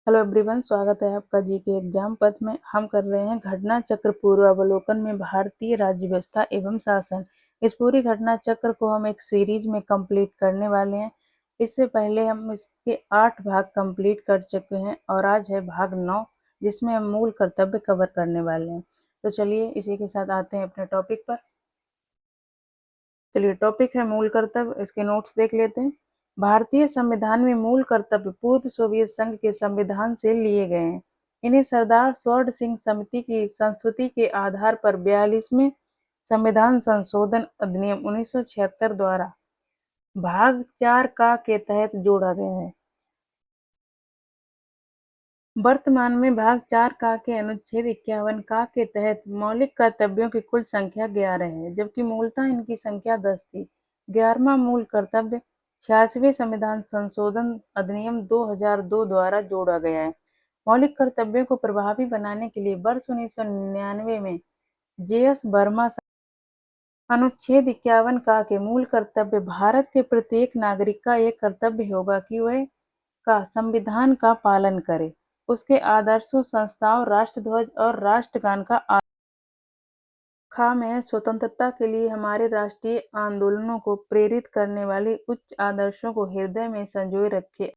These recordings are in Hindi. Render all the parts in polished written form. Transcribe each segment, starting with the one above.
हेलो एवरीवन, स्वागत है आपका जीके एग्जाम पथ में। हम कर रहे हैं घटना चक्र पूर्वावलोकन में भारतीय राज्य व्यवस्था एवं शासन। इस पूरी घटना चक्र को हम एक सीरीज में कंप्लीट करने वाले हैं। इससे पहले हम इसके 8 भाग कंप्लीट कर चुके हैं और आज है भाग 9, जिसमें हम मूल कर्तव्य कवर करने वाले हैं। तो चलिए इसी के साथ आते हैं अपने टॉपिक पर। चलिए, टॉपिक है मूल कर्तव्य। इसके नोट्स देख लेते हैं। भारतीय संविधान में मूल कर्तव्य पूर्व सोवियत संघ के संविधान से लिए गए हैं। इन्हें सरदार स्वर्ण सिंह समिति की संस्तुति के आधार पर 42वें संविधान संशोधन अधिनियम 1976 द्वारा भाग 4 का के तहत जोड़ा गया है। वर्तमान में भाग 4 का के अनुच्छेद 51 का के तहत मौलिक कर्तव्यों की कुल संख्या 11 है, जबकि मूलतः इनकी संख्या 10 थी। 11वां मूल कर्तव्य 86वें संविधान संशोधन अधिनियम 2002 द्वारा जोड़ा गया है। मौलिक कर्तव्यों को प्रभावी बनाने के लिए वर्ष 1999 में जे.एस. वर्मा अनुच्छेद 51 का के मूल कर्तव्य भारत के प्रत्येक नागरिक का एक कर्तव्य होगा कि वह का संविधान का पालन करे, उसके आदर्शों, संस्थाओं, राष्ट्रध्वज और राष्ट्रगान का खा में स्वतंत्रता के लिए हमारे राष्ट्रीय आंदोलनों को प्रेरित करने वाली उच्च आदर्शों को हृदय में संजोए रखे।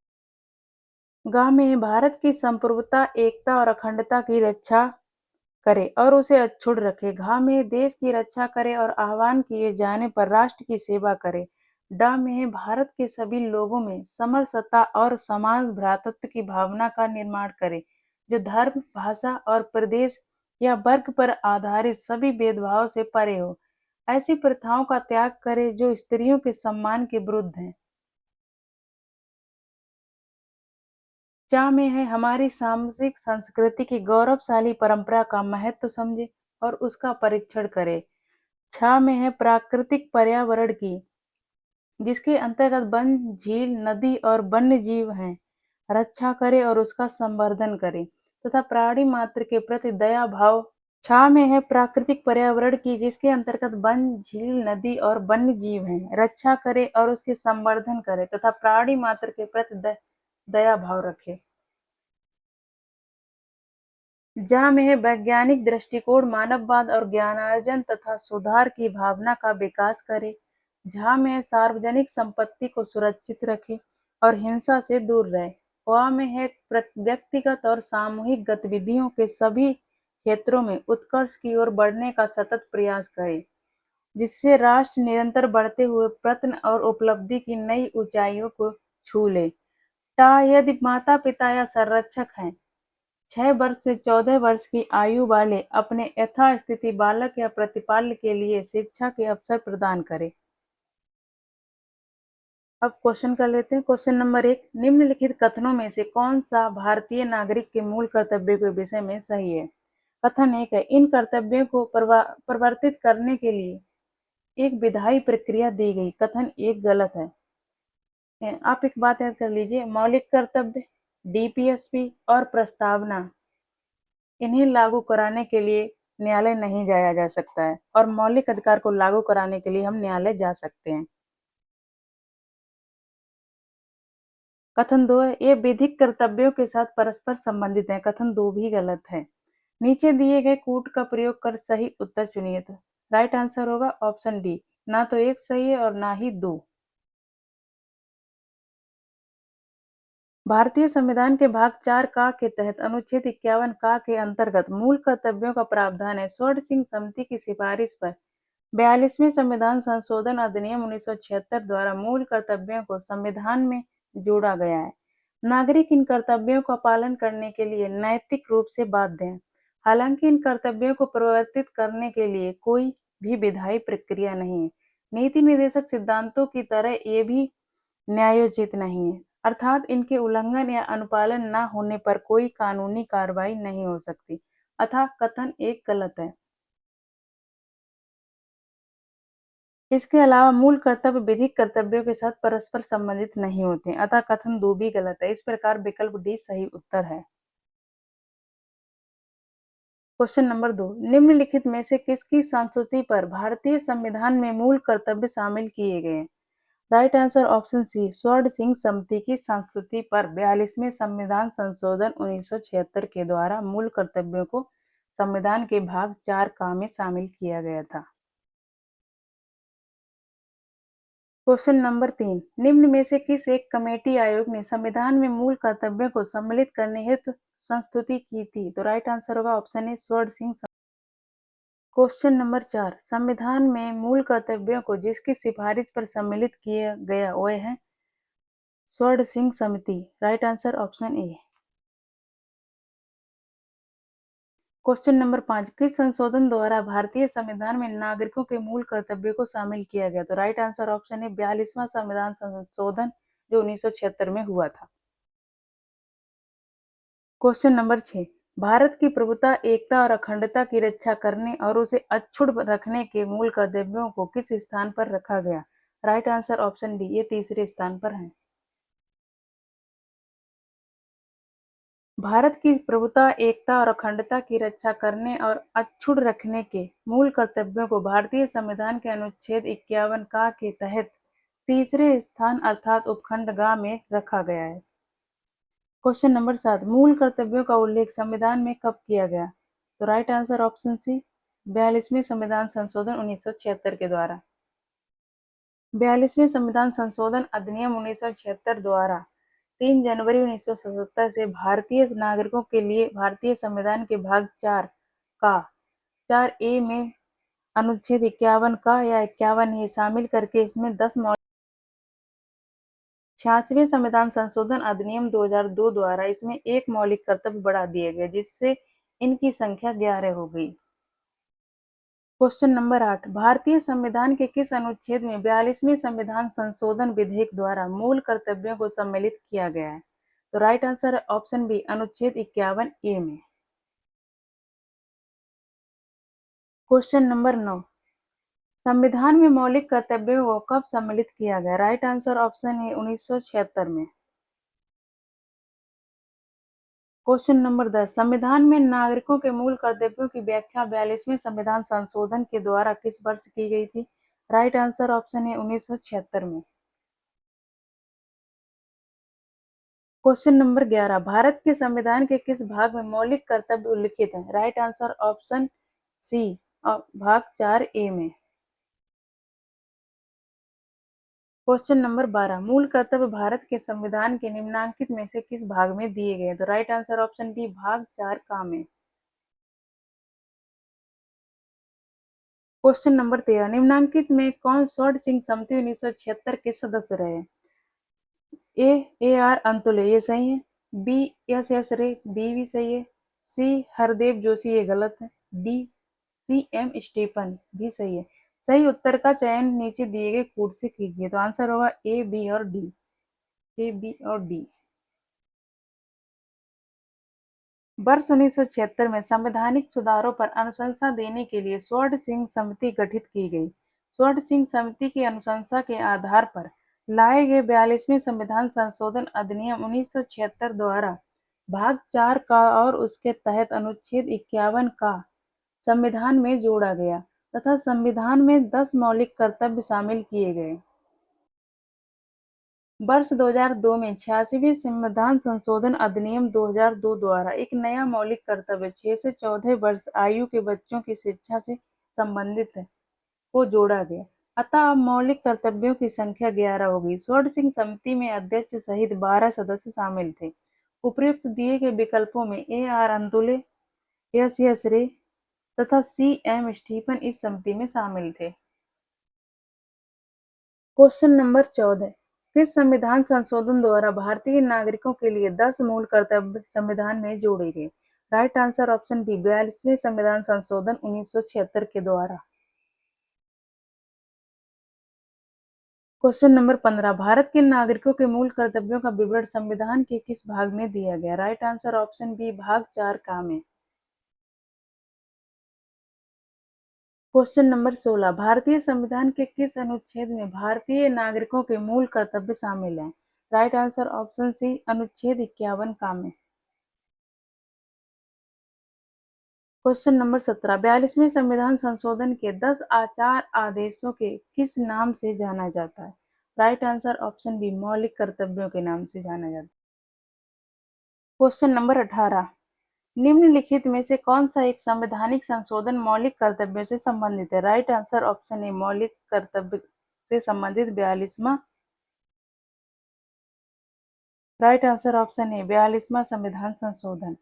गा में भारत की संप्रभुता, एकता और अखंडता की रक्षा करे और उसे अक्षुण्ण रखे। घा में देश की रक्षा करे और आह्वान किए जाने पर राष्ट्र की सेवा करे। डा में भारत के सभी लोगों में समरसता और समाज भ्रातृत्व की भावना का निर्माण करे, जो धर्म, भाषा और प्रदेश या वर्ग पर आधारित सभी भेदभाव से परे हो। ऐसी प्रथाओं का त्याग करे जो स्त्रियों के सम्मान के विरुद्ध हैं। चा में है हमारी सामाजिक संस्कृति की गौरवशाली परंपरा का महत्व समझे और उसका परीक्षण करे। छा में है प्राकृतिक पर्यावरण की, जिसके अंतर्गत वन, झील, नदी और वन्य जीव हैं, रक्षा करे और उसका संवर्धन करे तथा प्राणी मात्र के प्रति दया भाव। छा में है प्राकृतिक पर्यावरण की, जिसके अंतर्गत वन, झील, नदी और वन्य जीव हैं, रक्षा करे और उसके संवर्धन करे तथा प्राणी मात्र के प्रति दया भाव रखे। जहाँ में है वैज्ञानिक दृष्टिकोण, मानववाद और ज्ञानार्जन तथा सुधार की भावना का विकास करे। जहाँ में है सार्वजनिक संपत्ति को सुरक्षित रखे और हिंसा से दूर रहे। वह में है व्यक्तिगत और सामूहिक गतिविधियों के सभी क्षेत्रों में उत्कर्ष की ओर बढ़ने का सतत प्रयास करे, जिससे राष्ट्र निरंतर बढ़ते हुए प्रयत्न और उपलब्धि की नई ऊंचाइयों को छू ले। टा यदि माता पिता या संरक्षक हैं, 6 वर्ष से 14 वर्ष की आयु वाले अपने यथास्थिति बालक या प्रतिपाल्य के लिए शिक्षा के अवसर प्रदान करें। अब क्वेश्चन कर लेते हैं। क्वेश्चन नंबर 1, निम्नलिखित कथनों में से कौन सा भारतीय नागरिक के मूल कर्तव्यों के विषय में सही है? कथन 1 है, इन कर्तव्यों को प्रवर्तित करने के लिए एक विधायी प्रक्रिया दी गई। कथन 1 गलत है। आप एक बात याद कर लीजिए, मौलिक कर्तव्य, डीपीएसपी और प्रस्तावना, इन्हें लागू कराने के लिए न्यायालय नहीं जाया जा सकता है और मौलिक अधिकार को लागू कराने के लिए हम न्यायालय जा सकते हैं। कथन 2 है, ये विधिक कर्तव्यों के साथ परस्पर संबंधित हैं। कथन 2 भी गलत है। नीचे दिए गए कूट का प्रयोग कर सही उत्तर चुनिए। तो राइट आंसर होगा ऑप्शन डी, ना तो एक सही है और ना ही दो। भारतीय संविधान के भाग 4 का के तहत अनुच्छेद 51 का के अंतर्गत मूल कर्तव्यों का प्रावधान है। स्वर्ण सिंह समिति की सिफारिश पर 42वें संविधान संशोधन अधिनियम 1976 द्वारा मूल कर्तव्यों को संविधान में जोड़ा गया है। नागरिक इन कर्तव्यों का पालन करने के लिए नैतिक रूप से बाध्य हैं। हालांकि इन कर्तव्यों को परिवर्तित करने के लिए कोई भी विधायी प्रक्रिया नहीं है। नीति निर्देशक सिद्धांतों की तरह ये भी न्यायोचित नहीं है, अर्थात इनके उल्लंघन या अनुपालन न होने पर कोई कानूनी कार्रवाई नहीं हो सकती। अतः कथन 1 गलत है। इसके अलावा मूल कर्तव्य विधिक कर्तव्यों के साथ परस्पर संबंधित नहीं होते, अतः कथन 2 भी गलत है। इस प्रकार विकल्प डी सही उत्तर है। क्वेश्चन नंबर 2, निम्नलिखित में से किसकी संस्तुति पर भारतीय संविधान में मूल कर्तव्य शामिल किए गए? राइट आंसर ऑप्शन सी, स्वर्ण सिंह समिति की संस्तुति पर 42वें संविधान संशोधन 1976 के द्वारा मूल कर्तव्यों को संविधान के भाग 4 का में शामिल किया गया था। क्वेश्चन नंबर 3, निम्न में से किस एक कमेटी आयोग ने संविधान में मूल कर्तव्यों को सम्मिलित करने हेतु संस्तुति की थी? तो राइट आंसर होगा ऑप्शन ए, स्वर्ण सिंह समिति। क्वेश्चन नंबर 4, संविधान में मूल कर्तव्यों को जिसकी सिफारिश पर सम्मिलित किया गया वह है स्वर्ण सिंह समिति। Right answer option A. Question number 5, किस संशोधन द्वारा भारतीय संविधान में नागरिकों के मूल कर्तव्यों को शामिल किया गया? तो राइट आंसर ऑप्शन है 42वां संविधान संशोधन जो 1976 में हुआ था। क्वेश्चन नंबर 6, भारत की प्रभुता, एकता और अखंडता की रक्षा करने और उसे अक्षुण्ण रखने के मूल कर्तव्यों को किस स्थान पर रखा गया? राइट आंसर ऑप्शन डी, ये तीसरे स्थान पर है। भारत की प्रभुता, एकता और अखंडता की रक्षा करने और अक्षुण्ण रखने के मूल कर्तव्यों को भारतीय संविधान के अनुच्छेद 51 का के तहत तीसरे स्थान अर्थात उपखंड ग में रखा गया है। क्वेश्चन नंबर 7, मूल कर्तव्यों का उल्लेख संविधान में कब किया गया? तो राइट आंसर ऑप्शन सी, 42वें संविधान संशोधन 1976 के द्वारा। 42वें संविधान संशोधन अधिनियम 1976 द्वारा 3 जनवरी 1977 से भारतीय नागरिकों के लिए भारतीय संविधान के भाग 4 का 4A में अनुच्छेद 51 का या 51 ए शामिल करके इसमें 10 मौलिक 86वें संविधान संशोधन अधिनियम 2002 द्वारा इसमें एक मौलिक कर्तव्य बढ़ा दिए गए जिससे इनकी संख्या 11 हो गई। क्वेश्चन नंबर 8, भारतीय संविधान के किस अनुच्छेद में 42वें संविधान संशोधन विधेयक द्वारा मूल कर्तव्यों को सम्मिलित किया गया है? तो राइट आंसर है ऑप्शन बी, अनुच्छेद 51A में। क्वेश्चन नंबर 9, संविधान में मौलिक कर्तव्यों को कब सम्मिलित किया गया? राइट आंसर ऑप्शन ए, 1976 में। क्वेश्चन नंबर 10, संविधान में नागरिकों के मूल कर्तव्यों की व्याख्या 42वें संविधान संशोधन के द्वारा किस वर्ष की गई थी? राइट आंसर ऑप्शन ए, 1976 में। क्वेश्चन नंबर 11, भारत के संविधान के किस भाग में मौलिक कर्तव्य उल्लिखित हैं? राइट आंसर ऑप्शन सी, भाग 4A में। क्वेश्चन नंबर 12, मूल कर्तव्य भारत के संविधान के निम्नलिखित में से किस भाग में दिए गए? तो राइट आंसर ऑप्शन डी, भाग 4 का में। क्वेश्चन नंबर 13, निम्नलिखित में कौन स्वर्ण सिंह समिति 1976 के सदस्य रहे? A. आर अंतुले, ये सही है। बी. एस रे, बी भी सही है। सी. हरदेव जोशी, ये गलत है। डी. C. M. स्टीफन, भी सही है। सही उत्तर का चयन नीचे दिए गए कोड से कीजिए। तो आंसर होगा ए, बी और डी। ए, बी और डी। वर्ष 1976 में संवैधानिक सुधारों पर अनुशंसा देने के लिए स्वर्ण सिंह समिति गठित की गई। स्वर्ण सिंह समिति की अनुशंसा के आधार पर लाए गए 42वें संविधान संशोधन अधिनियम 1976 द्वारा भाग 4 का और उसके तहत अनुच्छेद 51 का संविधान में जोड़ा गया तथा संविधान में 10 मौलिक कर्तव्य शामिल किए गए। वर्ष 2002 में 86वें संविधान संशोधन अधिनियम 2002 द्वारा एक नया मौलिक कर्तव्य 6 से 14 वर्ष आयु के बच्चों की शिक्षा से संबंधित है को जोड़ा गया। अतः अब मौलिक कर्तव्यों की संख्या 11 हो गई। स्वर्ण सिंह समिति में अध्यक्ष सहित 12 सदस्य शामिल थे। उपर्युक्त दिए गए विकल्पों में A. आर अंतुले, एस रे तथा C. M. स्टीफन इस समिति में शामिल थे। क्वेश्चन नंबर 14, किस संविधान संशोधन द्वारा भारतीय नागरिकों के लिए 10 मूल कर्तव्य संविधान में जोड़े गए? राइट आंसर ऑप्शन डी, 42वें संविधान संशोधन 1976 के द्वारा। क्वेश्चन नंबर 15, भारत के नागरिकों के मूल कर्तव्यों का विवरण संविधान के किस भाग में दिया गया? राइट आंसर ऑप्शन बी, भाग 4 का में। क्वेश्चन नंबर 16, भारतीय संविधान के किस अनुच्छेद में भारतीय नागरिकों के मूल कर्तव्य शामिल हैं? राइट आंसर ऑप्शन सी, अनुच्छेद 51 का में। क्वेश्चन नंबर 17, 42वें संविधान संशोधन के 10 आचार आदेशों के किस नाम से जाना जाता है? राइट आंसर ऑप्शन बी, मौलिक कर्तव्यों के नाम से जाना जाता है। क्वेश्चन नंबर 18, निम्नलिखित में से कौन सा एक संवैधानिक संशोधन मौलिक कर्तव्यों से संबंधित है? राइट आंसर ऑप्शन ए, मौलिक कर्तव्य से संबंधित 42वां। राइट आंसर ऑप्शन ए, 42वां संविधान संशोधन।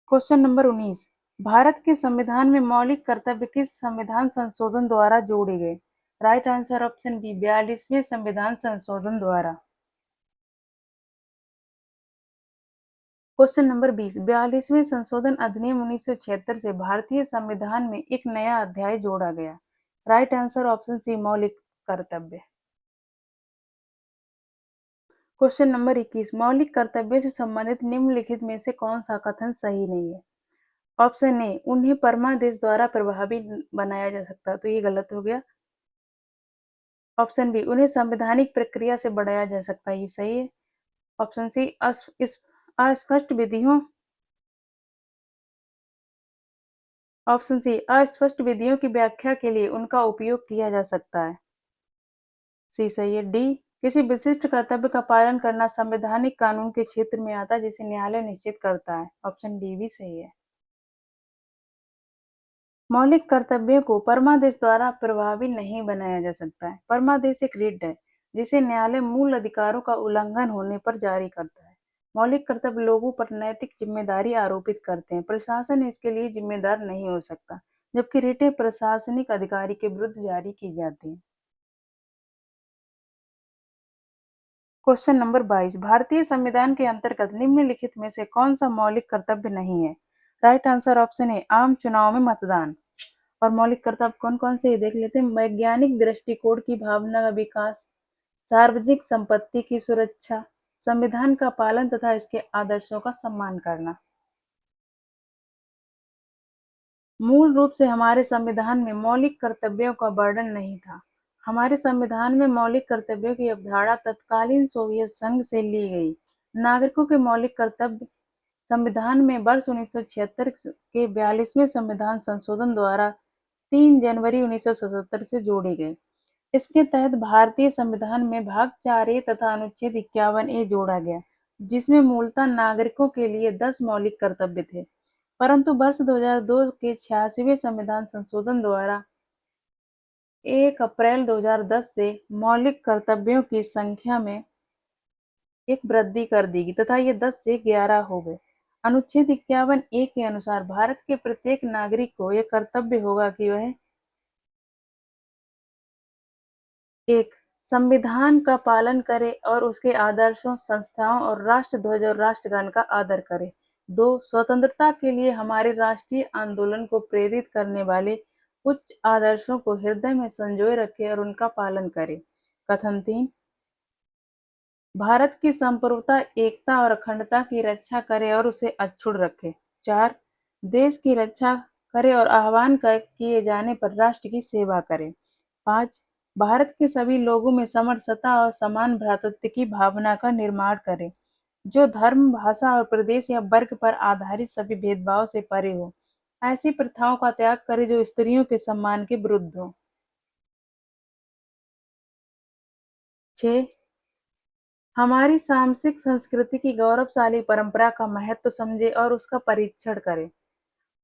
क्वेश्चन नंबर 19, भारत के संविधान में मौलिक कर्तव्य किस संविधान संशोधन द्वारा जोड़े गए? राइट आंसर ऑप्शन बी, 42वें संविधान संशोधन द्वारा। क्वेश्चन नंबर 20, 42वें संशोधन अधिनियम 1976 से भारतीय संविधान में एक नया अध्याय जोड़ा गया। राइट आंसर ऑप्शन सी, मौलिक कर्तव्य। क्वेश्चन नंबर 21, मौलिक कर्तव्यों से संबंधित निम्नलिखित में से कौन सा कथन सही नहीं है? ऑप्शन ए, उन्हें परमादेश द्वारा प्रभावी बनाया जा सकता है, तो ये गलत हो गया। ऑप्शन बी, उन्हें संवैधानिक प्रक्रिया से बढ़ाया जा सकता है, ये सही है। ऑप्शन सी, अस्पष्ट विधियों ऑप्शन सी, अस्पष्ट विधियों की व्याख्या के लिए उनका उपयोग किया जा सकता है, सी सही है। डी, किसी विशिष्ट कर्तव्य का पालन करना संवैधानिक कानून के क्षेत्र में आता है जिसे न्यायालय निश्चित करता है, ऑप्शन डी भी सही है। मौलिक कर्तव्यों को परमादेश द्वारा प्रभावी नहीं बनाया जा सकता है। परमादेश एक रिट है जिसे न्यायालय मूल अधिकारों का उल्लंघन होने पर जारी करता है। मौलिक कर्तव्य लोगों पर नैतिक जिम्मेदारी आरोपित करते हैं, प्रशासन इसके लिए जिम्मेदार नहीं हो सकता, जबकि रिटें प्रशासनिक अधिकारी के विरुद्ध जारी की जाती हैं। क्वेश्चन नंबर 22, भारतीय संविधान के अंतर्गत निम्नलिखित में से कौन सा मौलिक कर्तव्य नहीं है? राइट आंसर ऑप्शन ए, आम चुनाव में मतदान। और मौलिक कर्तव्य कौन कौन से ये देख लेते हैं। वैज्ञानिक दृष्टिकोण की भावना का विकास, सार्वजनिक संपत्ति की सुरक्षा, संविधान का पालन तथा इसके आदर्शों का सम्मान करना। मूल रूप से हमारे संविधान में मौलिक कर्तव्यों का वर्णन नहीं था। हमारे संविधान में मौलिक कर्तव्यों की अवधारणा तत्कालीन सोवियत संघ से ली गई। नागरिकों के मौलिक कर्तव्य संविधान में वर्ष 1976 के 42वें संविधान संशोधन द्वारा 3 जनवरी 1977 से जोड़े गए। इसके तहत भारतीय संविधान में भाग 4A तथा अनुच्छेद 51A जोड़ा गया, जिसमें मूलतः नागरिकों के लिए 10 मौलिक कर्तव्य थे, परंतु वर्ष 2002 के 86वें संविधान संशोधन द्वारा 1 अप्रैल 2010 से मौलिक कर्तव्यों की संख्या में एक वृद्धि कर दी गई तथा ये 10 से 11 हो गए। अनुच्छेद 51A के अनुसार भारत के प्रत्येक नागरिक को यह कर्तव्य होगा कि वह 1. संविधान का पालन करे और उसके आदर्शों, संस्थाओं और राष्ट्रध्वज और राष्ट्रगान का आदर करे। 2. स्वतंत्रता के लिए हमारे राष्ट्रीय आंदोलन को प्रेरित करने वाले उच्च आदर्शों को हृदय में संजोए रखे और उनका पालन करे। कथन 3, भारत की संप्रभुता, एकता और अखंडता की रक्षा करे और उसे अक्षुण्ण रखे। 4. देश की रक्षा करे और आह्वान किए जाने पर राष्ट्र की सेवा करे। 5. भारत के सभी लोगों में समरसता और समान भ्रातृत्व की भावना का निर्माण करे, जो धर्म, भाषा और प्रदेश या वर्ग पर आधारित सभी भेदभाव से परे हो। ऐसी प्रथाओं का त्याग करे जो स्त्रियों के सम्मान के विरुद्ध हो। 6. हमारी सामाजिक संस्कृति की गौरवशाली परंपरा का महत्व समझे और उसका परीक्षण करे।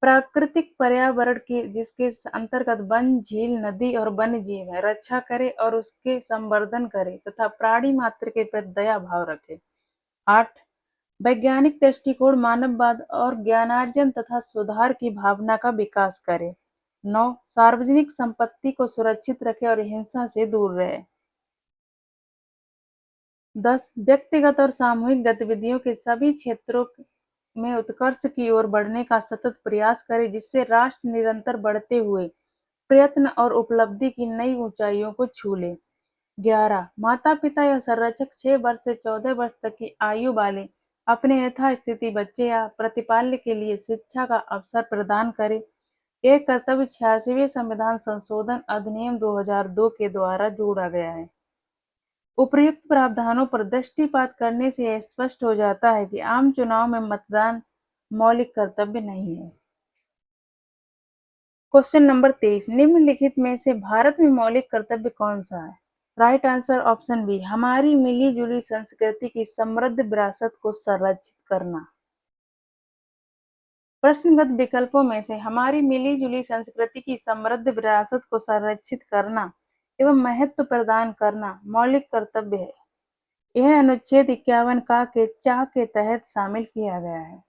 प्राकृतिक पर्यावरण की जिसके अंतर्गत वन, झील, नदी और वन्य जीव है, रक्षा करे और उसके संवर्धन करे तथा प्राणी मात्र के प्रति दया भाव रखे। 8. वैज्ञानिक दृष्टिकोण, मानववाद और ज्ञानार्जन तथा सुधार की भावना का विकास करे। 9. सार्वजनिक संपत्ति को सुरक्षित रखे और हिंसा से दूर रहे। 10. व्यक्तिगत और सामूहिक गतिविधियों के सभी क्षेत्रों में उत्कर्ष की ओर बढ़ने का सतत प्रयास करे, जिससे राष्ट्र निरंतर बढ़ते हुए प्रयत्न और उपलब्धि की नई ऊंचाइयों को छू ले। 11. माता-पिता या संरक्षक 6 वर्ष से 14 वर्ष तक की आयु वाले अपने यथास्थिति बच्चे या प्रतिपाल्य के लिए शिक्षा का अवसर प्रदान करे। यह कर्तव्य 86वें संविधान संशोधन अधिनियम 2002 के द्वारा जोड़ा गया है। उपर्युक्त प्रावधानों पर दृष्टिपात करने से यह स्पष्ट हो जाता है कि आम चुनाव में मतदान मौलिक कर्तव्य नहीं है। क्वेश्चन नंबर 23, निम्नलिखित में से भारत में मौलिक कर्तव्य कौन सा है? राइट आंसर ऑप्शन बी, हमारी मिली जुली संस्कृति की समृद्ध विरासत को संरक्षित करना। प्रश्नगत विकल्पों में से हमारी मिली जुली संस्कृति की समृद्ध विरासत को संरक्षित करना एवं महत्व प्रदान करना मौलिक कर्तव्य है। यह अनुच्छेद 51 का के चा के तहत शामिल किया गया है।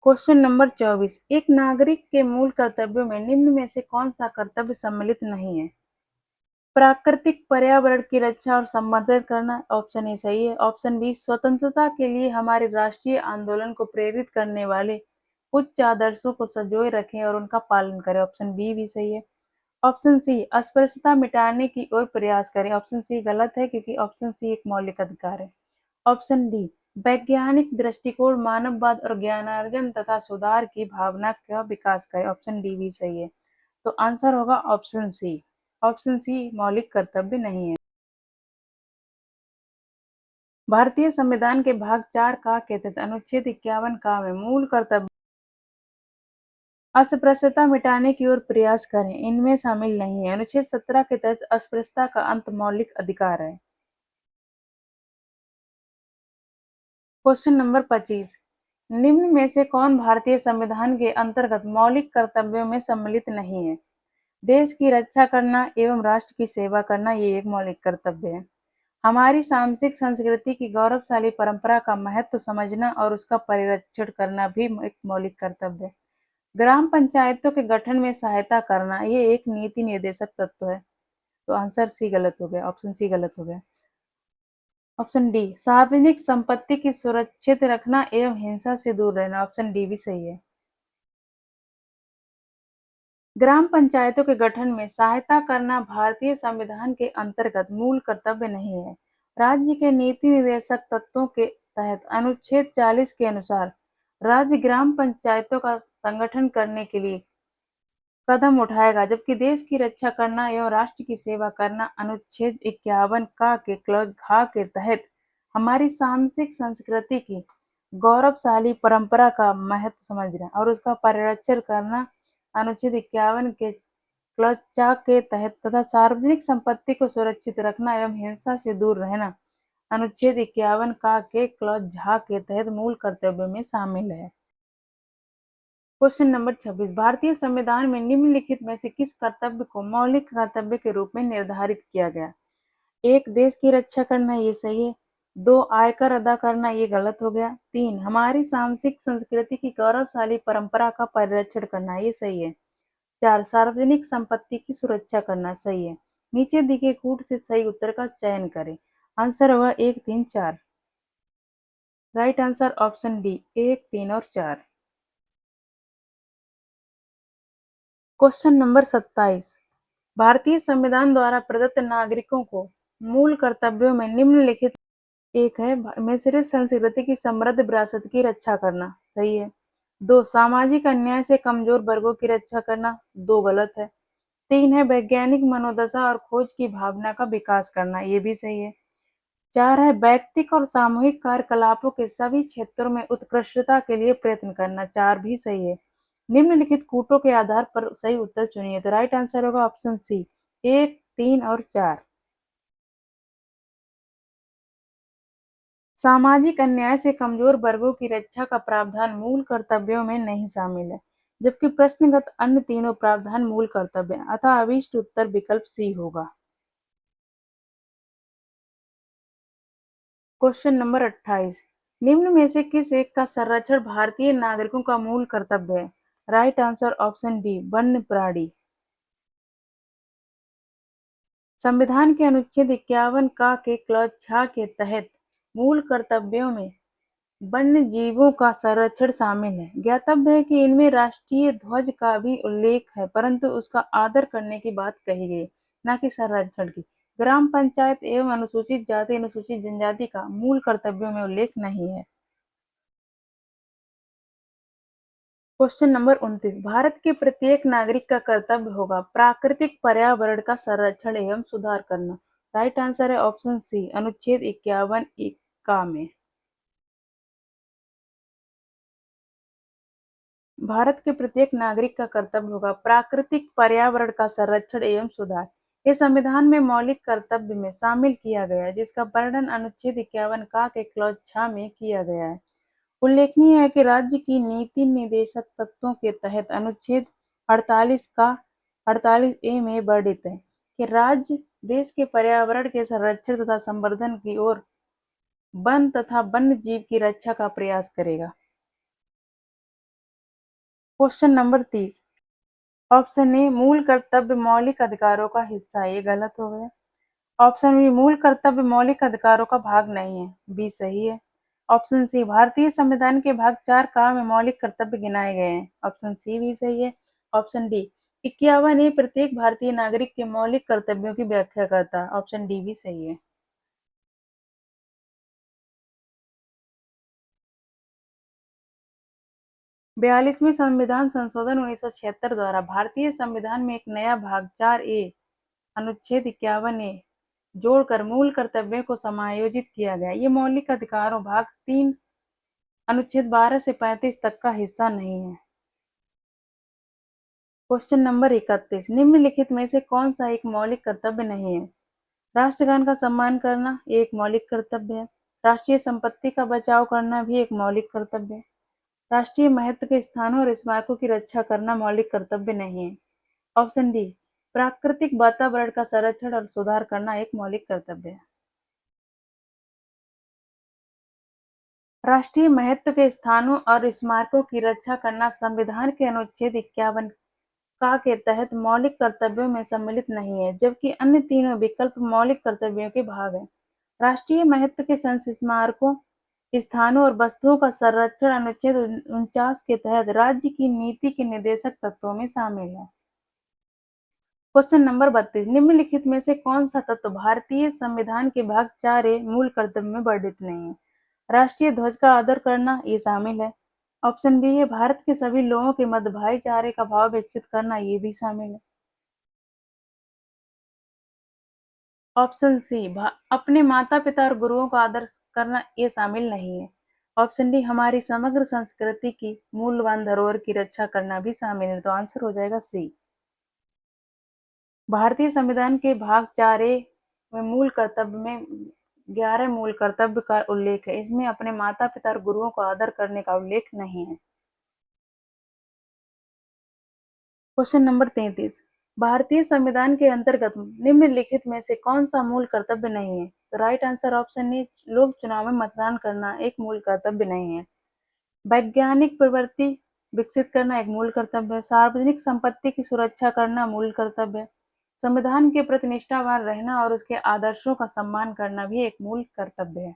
क्वेश्चन नंबर 24, एक नागरिक के मूल कर्तव्यों में निम्न में से कौन सा कर्तव्य सम्मिलित नहीं है? प्राकृतिक पर्यावरण की रक्षा और संवर्धन करना, ऑप्शन ए सही है। ऑप्शन बी, स्वतंत्रता के लिए हमारे राष्ट्रीय आंदोलन को प्रेरित करने वाले उच्च आदर्शों को संजोए रखें और उनका पालन करें, ऑप्शन बी भी सही है। ऑप्शन सी, अस्पृश्यता मिटाने की ओर प्रयास करें, ऑप्शन सी गलत है क्योंकि ऑप्शन सी एक मौलिक अधिकार है। ऑप्शन डी, वैज्ञानिक दृष्टिकोण, मानववाद और ज्ञानार्जन तथा सुधार की भावना का विकास करें, ऑप्शन डी भी सही है। तो आंसर होगा ऑप्शन सी। ऑप्शन सी मौलिक कर्तव्य नहीं है। भारतीय संविधान के भाग 4 का के तहत अनुच्छेद 51 का में मूल कर्तव्य अस्पृश्यता मिटाने की ओर प्रयास करें इनमें शामिल नहीं है। अनुच्छेद 17 के तहत अस्पृश्यता का अंत मौलिक अधिकार है। क्वेश्चन नंबर 25, निम्न में से कौन भारतीय संविधान के अंतर्गत मौलिक कर्तव्यों में सम्मिलित नहीं है? देश की रक्षा करना एवं राष्ट्र की सेवा करना ये एक मौलिक कर्तव्य है। हमारी सांस्कृतिक संस्कृति की गौरवशाली परंपरा का महत्व समझना और उसका परिरक्षण करना भी एक मौलिक कर्तव्य है। ग्राम पंचायतों के गठन में सहायता करना ये एक नीति निर्देशक तत्व है। तो आंसर सी गलत हो गया, ऑप्शन सी गलत हो गया। ऑप्शन डी, सार्वजनिक संपत्ति की सुरक्षित रखना एवं हिंसा से दूर रहना, ऑप्शन डी भी सही है। ग्राम पंचायतों के गठन में सहायता करना भारतीय संविधान के अंतर्गत मूल कर्तव्य नहीं है। राज्य के नीति निर्देशक तत्वों के तहत अनुच्छेद 40 के अनुसार राज्य ग्राम पंचायतों का संगठन करने के लिए कदम उठाएगा, जबकि देश की रक्षा करना एवं राष्ट्र की सेवा करना अनुच्छेद 51 का के क्लॉज घ के तहत हमारी सांस्कृतिक संस्कृति की गौरवशाली परंपरा का महत्व समझना और उसका परिरक्षण करना अनुच्छेद 51 के क्लॉज चा के तहत तथा सार्वजनिक संपत्ति को सुरक्षित रखना एवं हिंसा से दूर रहना अनुच्छेद 51 का के क्लॉज झा के तहत मूल कर्तव्य में शामिल है। क्वेश्चन नंबर 26, भारतीय संविधान में निम्नलिखित में से किस कर्तव्य को मौलिक कर्तव्य के रूप में निर्धारित किया गया? एक, देश की रक्षा करना, ये सही है। दो, आयकर अदा करना, ये गलत हो गया। तीन, हमारी सांस्कृतिक संस्कृति की गौरवशाली परंपरा का परिरक्षण करना, ये सही है। चार, सार्वजनिक संपत्ति की सुरक्षा करना, सही है। नीचे दिए कूट से सही उत्तर का चयन करें। आंसर होगा 1, 3, 4। राइट आंसर ऑप्शन डी 1, 3 और 4। क्वेश्चन नंबर 27, भारतीय संविधान द्वारा प्रदत्त नागरिकों को मूल कर्तव्यों में निम्नलिखित एक है मिश्रित संस्कृति की समृद्ध विरासत की रक्षा करना, सही है। दो, सामाजिक अन्याय से कमजोर वर्गों की रक्षा करना, दो गलत है। तीन है वैज्ञानिक मनोदशा और खोज की भावना का विकास करना, ये भी सही है। चार है व्यक्तिक और सामूहिक कार्यकलापों के सभी क्षेत्रों में उत्कृष्टता के लिए प्रयत्न करना, चार भी सही है। निम्नलिखित कूटों के आधार पर सही उत्तर चुनिए। तो राइट आंसर होगा ऑप्शन सी 1, 3 और 4। सामाजिक अन्याय से कमजोर वर्गों की रक्षा का प्रावधान मूल कर्तव्यों में नहीं शामिल है, जबकि प्रश्नगत अन्य तीनों प्रावधान मूल कर्तव्य हैं, अतः अभीष्ट उत्तर विकल्प सी होगा। क्वेश्चन नंबर 28, निम्न में से किस एक का संरक्षण भारतीय नागरिकों का मूल कर्तव्य है? राइट आंसर ऑप्शन डी वन्य प्राणी। संविधान के अनुच्छेद 51 का के क्लॉज 6 के तहत मूल कर्तव्यों में वन्य जीवों का संरक्षण शामिल है। ज्ञातव्य है कि इनमें राष्ट्रीय ध्वज का भी उल्लेख है, परंतु उसका आदर करने की बात कही गई, न कि संरक्षण की। ग्राम पंचायत एवं अनुसूचित जाति अनुसूचित जनजाति का मूल कर्तव्यों में उल्लेख नहीं है। क्वेश्चन नंबर 29, भारत के प्रत्येक नागरिक का कर्तव्य होगा प्राकृतिक पर्यावरण का संरक्षण एवं सुधार करना। राइट आंसर है ऑप्शन सी अनुच्छेद 51 का में। भारत के प्रत्येक नागरिक का कर्तव्य होगा प्राकृतिक पर्यावरण का संरक्षण एवं सुधार। ये संविधान में मौलिक कर्तव्य में शामिल किया गया है, जिसका वर्णन अनुच्छेद 51 का के क्लॉज 6 में किया गया है। उल्लेखनीय है कि राज्य की नीति निदेशक तत्वों के तहत अनुच्छेद 48 का 48 ए में वर्णित है कि राज्य देश के पर्यावरण के संरक्षण तथा संवर्धन की ओर वन तथा वन्य जीव की रक्षा का प्रयास करेगा। Question number 30। ऑप्शन ए मूल कर्तव्य मौलिक अधिकारों का हिस्सा है, ये गलत हो गया। ऑप्शन बी मूल कर्तव्य मौलिक अधिकारों का भाग नहीं है, बी सही है। ऑप्शन सी भारतीय संविधान के भाग 4 का में मौलिक कर्तव्य गिनाए गए हैं, ऑप्शन सी भी सही है। ऑप्शन डी 51 ए प्रत्येक भारतीय नागरिक के मौलिक कर्तव्यों की व्याख्या करता है, ऑप्शन डी भी सही है। 42वें संविधान संशोधन 1976 द्वारा भारतीय संविधान में एक नया भाग 4 ए अनुच्छेद 51 ए जोड़कर मूल कर्तव्यों को समायोजित किया गया। ये मौलिक अधिकारों भाग 3 अनुच्छेद 12 से 35 तक का हिस्सा नहीं है। Question number 31। निम्नलिखित में से कौन सा एक मौलिक कर्तव्य नहीं है? राष्ट्रगान का सम्मान करना एक मौलिक कर्तव्य है। राष्ट्रीय संपत्ति का बचाव करना भी एक मौलिक कर्तव्य है। राष्ट्रीय महत्व के स्थानों और स्मारकों की रक्षा करना मौलिक कर्तव्य नहीं है। ऑप्शन डी प्राकृतिक वातावरण का संरक्षण और सुधार करना एक मौलिक कर्तव्य है। राष्ट्रीय महत्व के स्थानों और स्मारकों की रक्षा करना संविधान के अनुच्छेद 51 का के तहत मौलिक कर्तव्यों में सम्मिलित नहीं है, जबकि अन्य तीनों विकल्प मौलिक कर्तव्यों के भाग हैं। राष्ट्रीय महत्व के स्मारकों, स्थानों और वस्तुओं का संरक्षण अनुच्छेद 49 के तहत राज्य की नीति के निर्देशक तत्वों में शामिल है। Question number 32। निम्नलिखित में से कौन सा तत्व भारतीय संविधान के भाग 4 ए मूल कर्तव्य में वर्णित नहीं है? राष्ट्रीय ध्वज का आदर करना ये शामिल है। ऑप्शन बी है भारत के सभी लोगों के मध्य भाईचारे का भाव विकसित करना, ये भी शामिल है। ऑप्शन सी अपने माता पिता और गुरुओं का आदर करना ये शामिल नहीं है। ऑप्शन डी हमारी समग्र संस्कृति की मूल्यवान धरोहर की रक्षा करना भी शामिल है। तो आंसर हो जाएगा सी। भारतीय संविधान के भाग 4 ए में मूल कर्तव्य में 11 मूल कर्तव्य का उल्लेख है। इसमें अपने माता पिता और गुरुओं का आदर करने का उल्लेख नहीं है। Question number 33। भारतीय संविधान के अंतर्गत निम्नलिखित में से कौन सा मूल कर्तव्य नहीं है? तो राइट आंसर ऑप्शन ए लोक चुनाव में मतदान करना एक मूल कर्तव्य नहीं है। वैज्ञानिक प्रवृत्ति विकसित करना एक मूल कर्तव्य है। सार्वजनिक संपत्ति की सुरक्षा करना मूल कर्तव्य है। संविधान के प्रति निष्ठावान रहना और उसके आदर्शों का सम्मान करना भी एक मूल कर्तव्य है।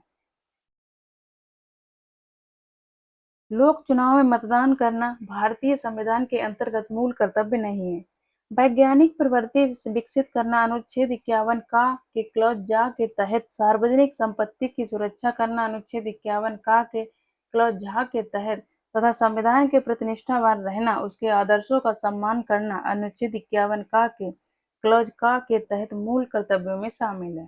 लोक चुनाव में मतदान करना भारतीय संविधान के अंतर्गत मूल कर्तव्य नहीं है। वैज्ञानिक प्रवृत्ति विकसित करना अनुच्छेद 51 का के क्लॉज जा के तहत सार्वजनिक संपत्ति की सुरक्षा करना अनुच्छेद 51 का के क्लॉज झा के तहत तथा संविधान के प्रति निष्ठावान रहना उसके आदर्शों का सम्मान करना अनुच्छेद 51 का के क्लॉज का के तहत मूल कर्तव्यों में शामिल है।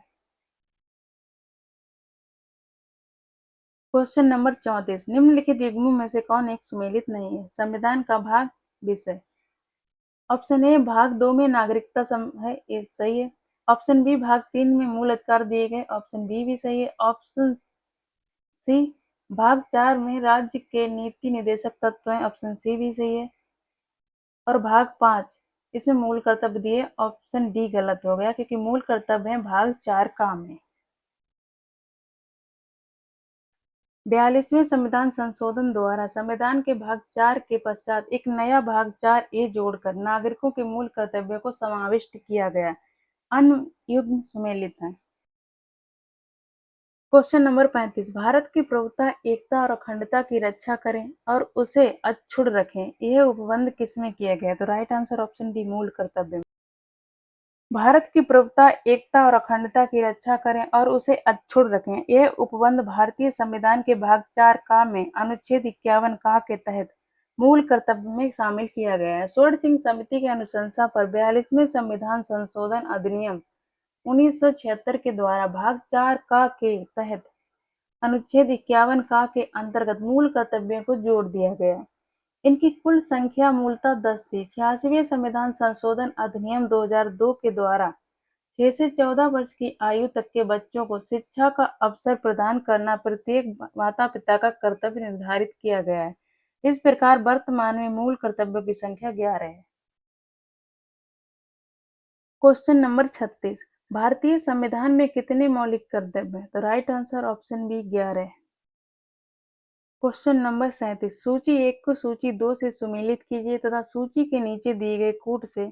Question number 34। निम्नलिखित युग्मों में से कौन एक सुमेलित नहीं है? संविधान का भाग विषय। ऑप्शन ए भाग 2 में नागरिकता है, ये सही है। ऑप्शन बी भाग 3 में मूल अधिकार दिए गए, ऑप्शन बी भी सही है। ऑप्शन सी भाग 4 में राज्य के नीति निदेशक तत्व हैं, ऑप्शन सी भी सही है। और भाग 5 इसमें मूल कर्तव्य दिए, ऑप्शन डी गलत हो गया क्योंकि मूल कर्तव्य है भाग 4 का में। 42वें संविधान संशोधन द्वारा संविधान के भाग 4 के पश्चात एक नया भाग 4 ए जोड़कर नागरिकों के मूल कर्तव्यों को समाविष्ट किया गया। अन्य युग्म सुमेलित हैं। Question number 35। भारत की प्रभुता, एकता और अखंडता की रक्षा करें और उसे अक्षुण्ण रखें, यह उपबंध किसमें किया गया? तो राइट आंसर ऑप्शन डी मूल कर्तव्य। भारत की प्रभुता, एकता और अखंडता की रक्षा करें और उसे अक्षुण्ण रखें, यह उपबंध भारतीय संविधान के भाग 4 का में अनुच्छेद 51 का के तहत मूल कर्तव्य में शामिल किया गया है। स्वर्ण सिंह समिति के अनुशंसा पर 42वें संविधान संशोधन अधिनियम 1976 के द्वारा भाग 4 का के तहत अनुच्छेद 51 का के अंतर्गत मूल कर्तव्यों को जोड़ दिया गया। इनकी कुल संख्या मूलतः 10 थी। 86वें संविधान संशोधन अधिनियम 2002 के द्वारा 6 से 14 वर्ष की आयु तक के बच्चों को शिक्षा का अवसर प्रदान करना प्रत्येक माता-पिता का कर्तव्य निर्धारित किया गया है। इस प्रकार वर्तमान में मूल कर्तव्यों की संख्या 11 है। क्वेश्चन नंबर 36, भारतीय संविधान में कितने मौलिक कर्तव्य हैं? तो राइट आंसर ऑप्शन बी 11 है। क्वेश्चन नंबर 37, सूची 1 को सूची 2 से सुमेलित कीजिए तथा सूची के नीचे दिए गए कूट से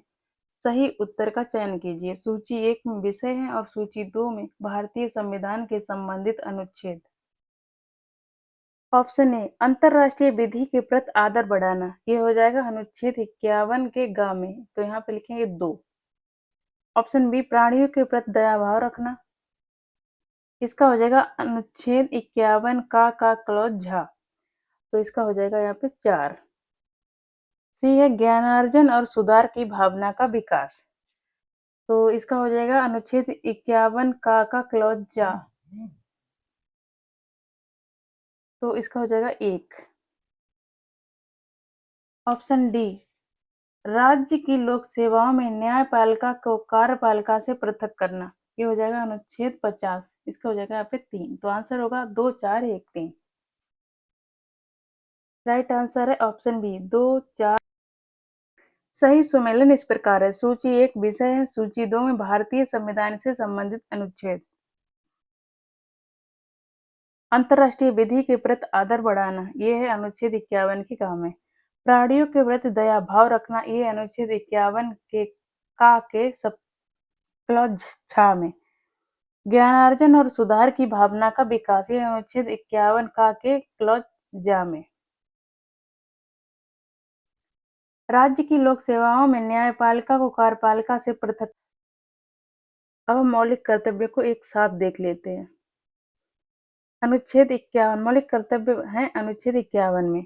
सही उत्तर का चयन कीजिए। सूची 1 में विषय है और सूची 2 में भारतीय संविधान के संबंधित अनुच्छेद। ऑप्शन ए, अंतरराष्ट्रीय विधि के प्रति आदर बढ़ाना, ये हो जाएगा अनुच्छेद 51 के ग में, तो यहाँ पे लिखेंगे 2। ऑप्शन बी, प्राणियों के प्रति दया भाव रखना, इसका हो जाएगा अनुच्छेद 51 का क्लॉज झा, तो इसका हो जाएगा यहाँ पे 4। सी है ज्ञानार्जन और सुधार की भावना का विकास, तो इसका हो जाएगा अनुच्छेद 51 का क्लॉज जा, तो इसका हो जाएगा 1। ऑप्शन डी, राज्य की लोक सेवाओं में न्यायपालिका को कार्यपालिका से पृथक करना, ये हो जाएगा अनुच्छेद 50, इसका हो जाएगा यहाँ पे 3, तो आंसर होगा 2, 4, 1, 3। राइट आंसर है ऑप्शन बी 2, 4। सही सुमेलन इस प्रकार है, सूची 1 विषय है, सूची 2 में भारतीय संविधान से संबंधित अनुच्छेद। अंतरराष्ट्रीय विधि के प्रति आदर बढ़ाना, ये है अनुच्छेद 51 के काम है। प्राणियों के प्रति दया भाव रखना, ये अनुच्छेद 51 के का के सब क्लॉज छा में। ज्ञानार्जन और सुधार की भावना का विकास, ये अनुच्छेद 51 का के क्लॉज जा में। राज्य की लोक सेवाओं में न्यायपालिका को कार्यपालिका से पृथक। अब हम मौलिक कर्तव्य को एक साथ देख लेते हैं। अनुच्छेद 51 मौलिक कर्तव्य है, अनुच्छेद 51 में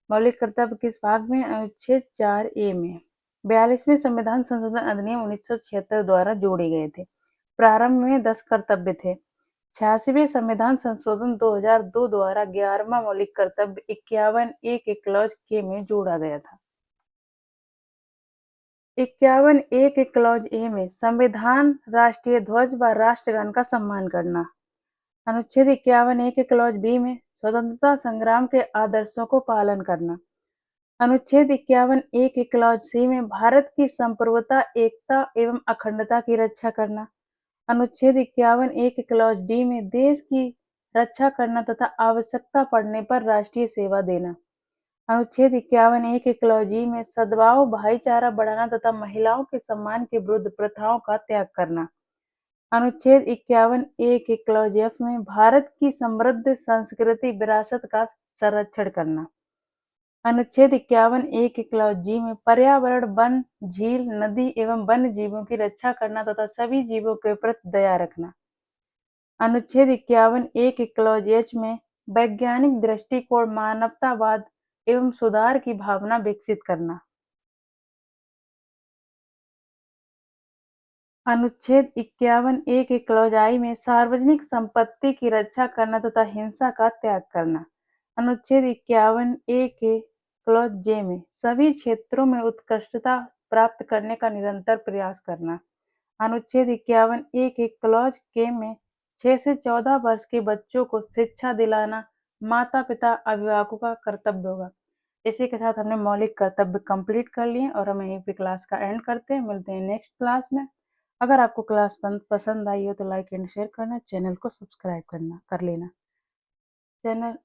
मौलिक कर्तव्य किस भाग में? अनुच्छेद 4 ए में। 42वें संविधान संशोधन अधिनियम 1976 द्वारा जोड़े गए थे। प्रारंभ में 10 कर्तव्य थे। 86वें संविधान संशोधन 2002 द्वारा 11वां मौलिक कर्तव्य 51 ए के क्लॉज के में जोड़ा गया था। 51 ए के क्लॉज ए में संविधान, राष्ट्रीय ध्वज व राष्ट्रगान का सम्मान करना। अनुच्छेद 51 ए के क्लॉज बी में स्वतंत्रता संग्राम के आदर्शों को पालन करना। अनुच्छेद 51 ए के क्लॉज सी में भारत की संप्रभुता, एकता एवं अखंडता की रक्षा करना। अनुच्छेद 51 ए के क्लॉज डी में देश की रक्षा करना तथा आवश्यकता पड़ने पर राष्ट्रीय सेवा देना। अनुच्छेद 51 ए के क्लॉज ई में सद्भाव, भाईचारा बढ़ाना तथा महिलाओं के सम्मान के विरुद्ध प्रथाओं का त्याग करना। अनुच्छेद 51 ए के क्लॉज एफ में भारत की समृद्ध संस्कृति विरासत का संरक्षण करना। अनुच्छेद 51 ए के क्लॉज जी में पर्यावरण, वन, झील, नदी एवं वन्य जीवों की रक्षा करना तथा सभी जीवों के प्रति दया रखना। अनुच्छेद 51 ए के क्लॉज एच में वैज्ञानिक दृष्टिकोण, मानवतावाद एवं सुधार की भावना विकसित करना। अनुच्छेद 51 ए के क्लॉज आई में सार्वजनिक संपत्ति की रक्षा करना तथा हिंसा का त्याग करना। अनुच्छेद 51 ए के क्लॉज जे में सभी क्षेत्रों में उत्कृष्टता प्राप्त करने का निरंतर प्रयास करना। अनुच्छेद 51 ए के क्लॉज के में 6 से 14 वर्ष के बच्चों को शिक्षा दिलाना माता पिता अभिभावकों का कर्तव्य होगा। इसी के साथ हमने मौलिक कर्तव्य कंप्लीट कर लिए और हम यहीं पे क्लास का एंड करते हैं। मिलते हैं नेक्स्ट क्लास में। अगर आपको क्लास पसंद आई हो तो लाइक एंड शेयर करना, चैनल को सब्सक्राइब करना कर लेना। चैनल